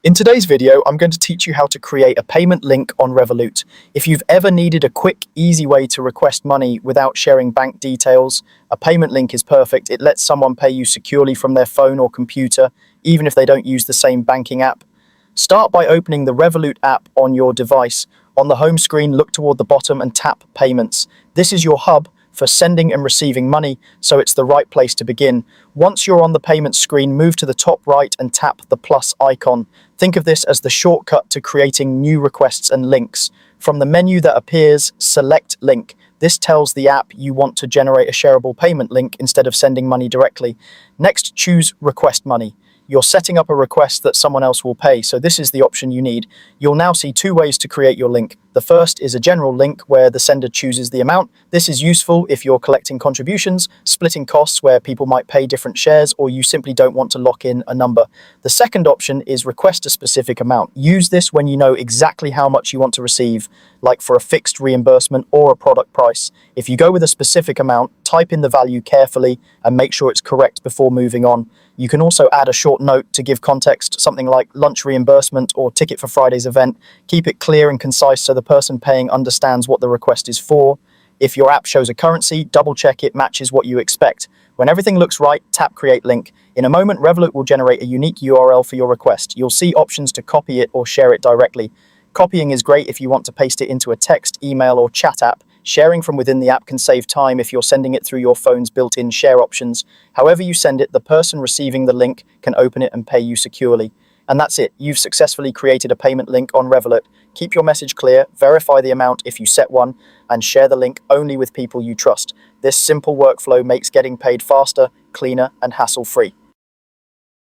In today's video, I'm going to teach you how to create a payment link on Revolut. If you've ever needed a quick, easy way to request money without sharing bank details, a payment link is perfect. It lets someone pay you securely from their phone or computer, even if they don't use the same banking app. Start by opening the Revolut app on your device. On the home screen, look toward the bottom and tap Payments. This is your hub for sending and receiving money, so it's the right place to begin. Once you're on the payment screen, move to the top right and tap the plus icon. Think of this as the shortcut to creating new requests and links. From the menu that appears, select Link. This tells the app you want to generate a shareable payment link instead of sending money directly. Next, choose Request Money. You're setting up a request that someone else will pay, so this is the option you need. You'll now see two ways to create your link. The first is a general link where the sender chooses the amount. This is useful if you're collecting contributions, splitting costs where people might pay different shares, or you simply don't want to lock in a number. The second option is request a specific amount. Use this when you know exactly how much you want to receive, like for a fixed reimbursement or a product price. If you go with a specific amount, type in the value carefully and make sure it's correct before moving on. You can also add a short note to give context, something like lunch reimbursement or ticket for Friday's event. Keep it clear and concise so the person paying understands what the request is for. If your app shows a currency, double check it matches what you expect. When everything looks right, tap Create Link. In a moment, Revolut will generate a unique URL for your request. You'll see options to copy it or share it directly. Copying is great if you want to paste it into a text, email, or chat app. Sharing from within the app can save time if you're sending it through your phone's built-in share options. However you send it, the person receiving the link can open it and pay you securely. And that's it. You've successfully created a payment link on Revolut. Keep your message clear, verify the amount if you set one, and share the link only with people you trust. This simple workflow makes getting paid faster, cleaner, and hassle-free.